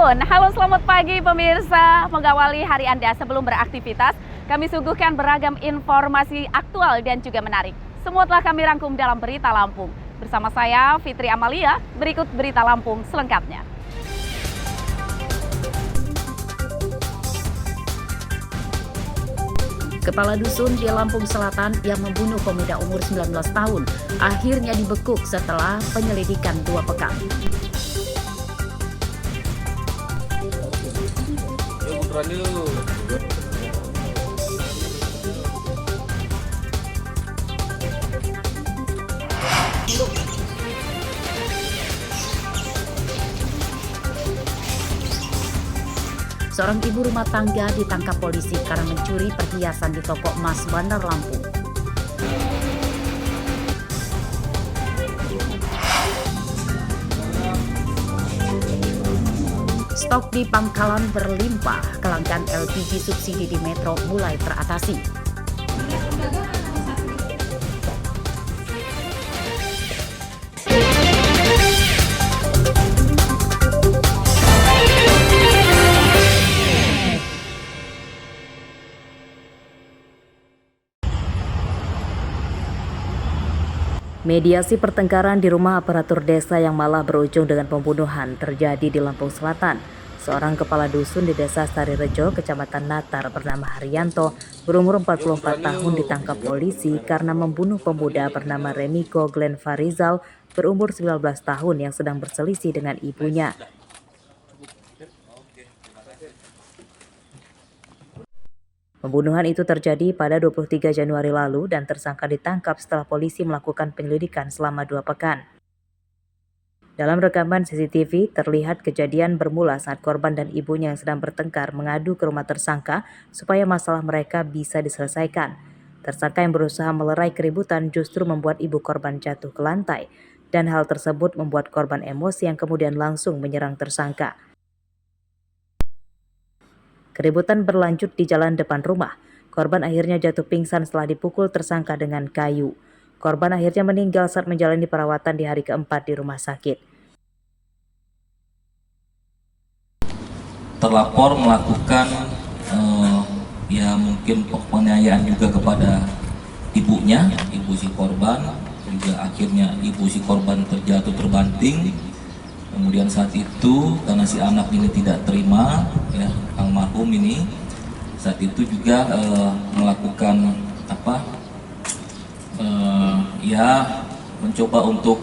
Dukun. Halo, selamat pagi pemirsa. Mengawali hari Anda sebelum beraktivitas, kami suguhkan beragam informasi aktual dan juga menarik. Semua telah kami rangkum dalam Berita Lampung. Bersama saya, Fitri Amalia, berikut Berita Lampung selengkapnya. Kepala dusun di Lampung Selatan yang membunuh pemuda umur 19 tahun akhirnya dibekuk setelah penyelidikan 2 pekan. Seorang ibu rumah tangga ditangkap polisi karena mencuri perhiasan di toko emas Bandar Lampung. Stok di pangkalan berlimpah, kelangkaan LPG subsidi di Metro mulai teratasi. Mediasi pertengkaran di rumah aparatur desa yang malah berujung dengan pembunuhan terjadi di Lampung Selatan. Seorang kepala dusun di desa Sarirejo, Kecamatan Natar bernama Haryanto, berumur 44 tahun ditangkap polisi karena membunuh pemuda bernama Remiko Glenn Farizal, berumur 19 tahun yang sedang berselisih dengan ibunya. Pembunuhan itu terjadi pada 23 Januari lalu dan tersangka ditangkap setelah polisi melakukan penyelidikan selama 2 pekan. Dalam rekaman CCTV, terlihat kejadian bermula saat korban dan ibunya yang sedang bertengkar mengadu ke rumah tersangka supaya masalah mereka bisa diselesaikan. Tersangka yang berusaha melerai keributan justru membuat ibu korban jatuh ke lantai, dan hal tersebut membuat korban emosi yang kemudian langsung menyerang tersangka. Keributan berlanjut di jalan depan rumah. Korban akhirnya jatuh pingsan setelah dipukul tersangka dengan kayu. Korban akhirnya meninggal saat menjalani perawatan di hari keempat di rumah sakit. Terlapor melakukan mungkin penganiayaan juga kepada ibunya, ibu si korban, juga akhirnya ibu si korban terjatuh terbanting. Kemudian saat itu karena si anak ini tidak terima, almarhum ini saat itu juga melakukan mencoba untuk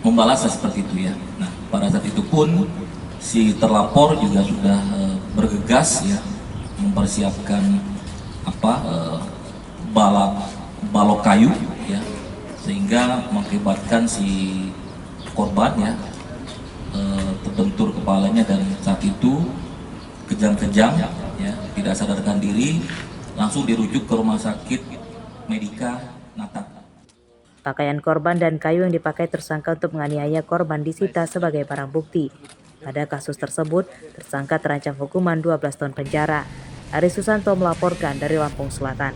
membalasnya seperti itu ya. Nah, pada saat itu pun si terlapor juga sudah bergegas mempersiapkan balok kayu sehingga mengakibatkan si korban terbentur kepalanya, dan saat itu kejang-kejang tidak sadarkan diri, langsung dirujuk ke rumah sakit Medika Natar. Pakaian korban dan kayu yang dipakai tersangka untuk menganiaya korban disita sebagai barang bukti. Pada kasus tersebut, tersangka terancam hukuman 12 tahun penjara. Ari Susanto melaporkan dari Lampung Selatan.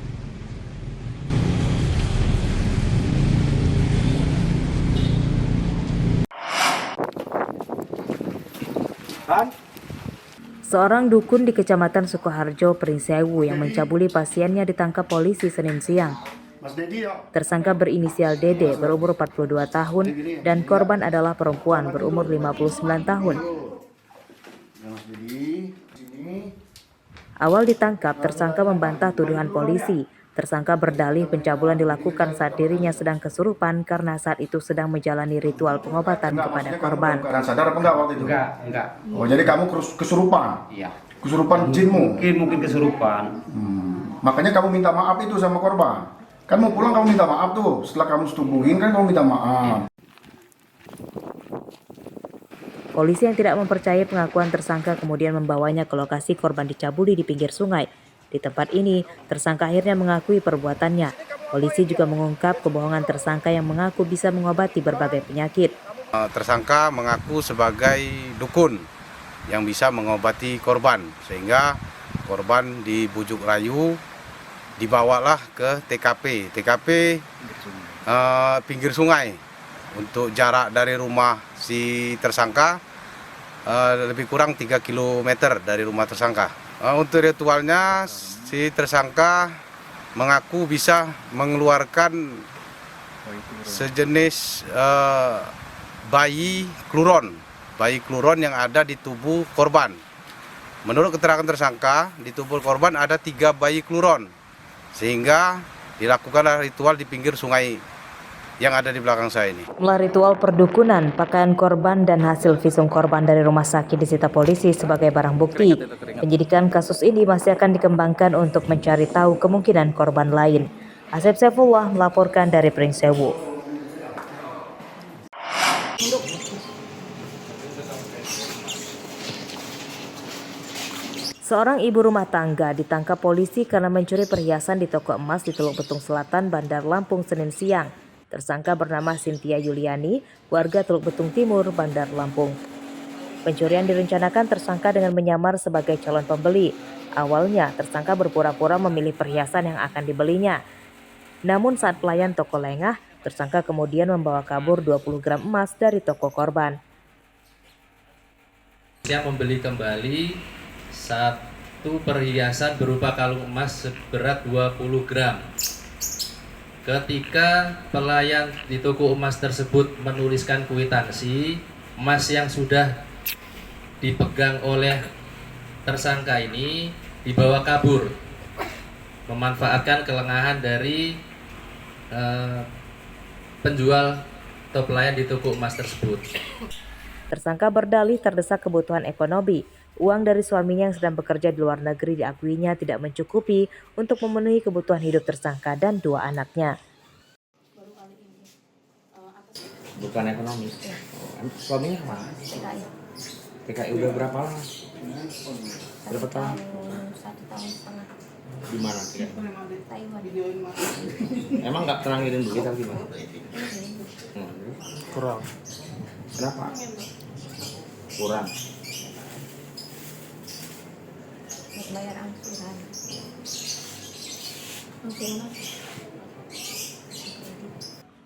Seorang dukun di Kecamatan Sukoharjo, Pringsewu yang mencabuli pasiennya ditangkap polisi Senin siang. Tersangka berinisial Dede berumur 42 tahun dan korban adalah perempuan berumur 59 tahun. Awal ditangkap, tersangka membantah tuduhan polisi. Tersangka berdalih pencabulan dilakukan saat dirinya sedang kesurupan karena saat itu sedang menjalani ritual pengobatan kepada korban. Sadar apa enggak waktu itu? Enggak. Oh, jadi kamu kesurupan? Iya. Kesurupan jinmu? Mungkin kesurupan. Makanya kamu minta maaf itu sama korban. Kan mau pulang kamu minta maaf tuh. Setelah kamu setubuhin kan kamu minta maaf. Polisi yang tidak mempercayai pengakuan tersangka kemudian membawanya ke lokasi korban dicabuli di pinggir sungai. Di tempat ini, tersangka akhirnya mengakui perbuatannya. Polisi juga mengungkap kebohongan tersangka yang mengaku bisa mengobati berbagai penyakit. Tersangka mengaku sebagai dukun yang bisa mengobati korban, sehingga korban dibujuk rayu, dibawalah ke TKP pinggir sungai. Untuk jarak dari rumah si tersangka lebih kurang 3 km dari rumah tersangka. Untuk ritualnya, si tersangka mengaku bisa mengeluarkan sejenis bayi kluron yang ada di tubuh korban. Menurut keterangan tersangka, di tubuh korban ada 3 bayi kluron, sehingga dilakukanlah ritual di pinggir sungai yang ada di belakang saya ini. Melalui ritual perdukunan, pakaian korban dan hasil visum korban dari rumah sakit disita polisi sebagai barang bukti. Penyidikan kasus ini masih akan dikembangkan untuk mencari tahu kemungkinan korban lain. Asep Saifullah melaporkan dari Pringsewu. Seorang ibu rumah tangga ditangkap polisi karena mencuri perhiasan di toko emas di Teluk Betung Selatan, Bandar Lampung, Senin siang. Tersangka bernama Cynthia Yuliani, warga Teluk Betung Timur, Bandar Lampung. Pencurian direncanakan tersangka dengan menyamar sebagai calon pembeli. Awalnya, tersangka berpura-pura memilih perhiasan yang akan dibelinya. Namun saat pelayan toko lengah, tersangka kemudian membawa kabur 20 gram emas dari toko korban. Dia membeli kembali satu perhiasan berupa kalung emas seberat 20 gram. Ketika pelayan di toko emas tersebut menuliskan kwitansi, emas yang sudah dipegang oleh tersangka ini dibawa kabur, memanfaatkan kelengahan dari penjual atau pelayan di toko emas tersebut. Tersangka berdalih terdesak kebutuhan ekonomi. Uang dari suaminya yang sedang bekerja di luar negeri diakuinya tidak mencukupi untuk memenuhi kebutuhan hidup tersangka dan 2 anaknya. Bukan ekonomi. Suaminya kemana? PKI udah berapa lama? Berapa tahun? 1,5 tahun. Di mana? Taiwan. Emang nggak pernah ngirim duit atau gimana? Kurang. Kenapa? Kurang. Untuk bayar angsuran.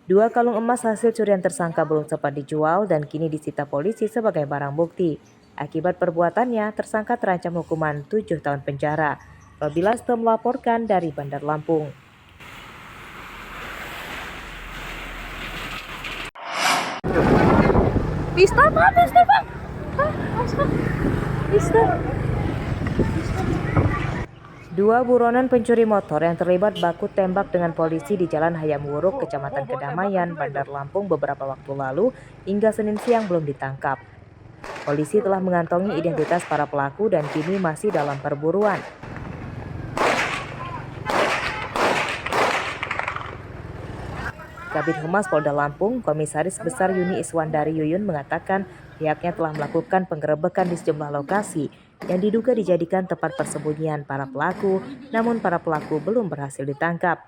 Dua kalung emas hasil curian tersangka belum sempat dijual dan kini disita polisi sebagai barang bukti. Akibat perbuatannya, tersangka terancam hukuman 7 tahun penjara. Robila Stem melaporkan dari Bandar Lampung. Pista Bang. Pista. Dua buronan pencuri motor yang terlibat baku tembak dengan polisi di Jalan Hayam Wuruk, Kecamatan Kedamaian, Bandar Lampung beberapa waktu lalu hingga Senin siang belum ditangkap. Polisi telah mengantongi identitas para pelaku dan kini masih dalam perburuan. Kabid Humas Polda Lampung, Komisaris Besar Yuni Iswandari Yuyun mengatakan pihaknya telah melakukan penggerebekan di sejumlah lokasi yang diduga dijadikan tempat persembunyian para pelaku, namun para pelaku belum berhasil ditangkap.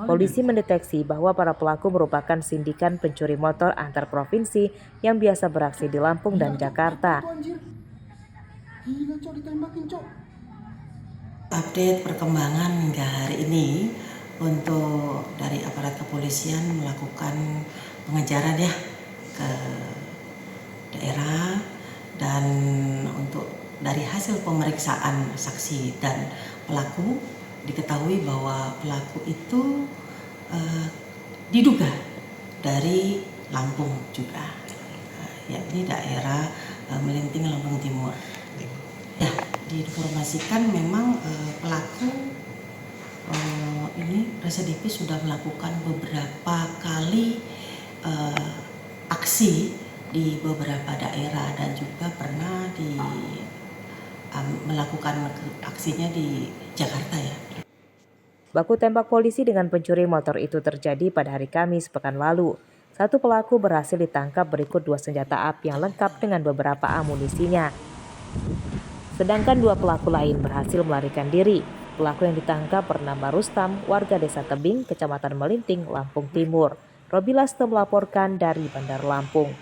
Polisi mendeteksi bahwa para pelaku merupakan sindikan pencuri motor antar provinsi yang biasa beraksi di Lampung dan Jakarta. Update perkembangan hingga hari ini untuk dari aparat kepolisian melakukan pengejaran ya ke daerah, dan untuk dari hasil pemeriksaan saksi dan pelaku diketahui bahwa pelaku itu diduga dari Lampung juga, yakni daerah Melinting, Lampung Timur. Ya, diinformasikan memang pelaku ini residivis sudah melakukan beberapa kali aksi di beberapa daerah dan juga pernah melakukan aksinya di Jakarta ya. Baku tembak polisi dengan pencuri motor itu terjadi pada hari Kamis pekan lalu. Satu pelaku berhasil ditangkap berikut 2 senjata api yang lengkap dengan beberapa amunisinya. Sedangkan 2 pelaku lain berhasil melarikan diri. Pelaku yang ditangkap bernama Rustam, warga Desa Tebing, Kecamatan Melinting, Lampung Timur. Robila Stem melaporkan dari Bandar Lampung.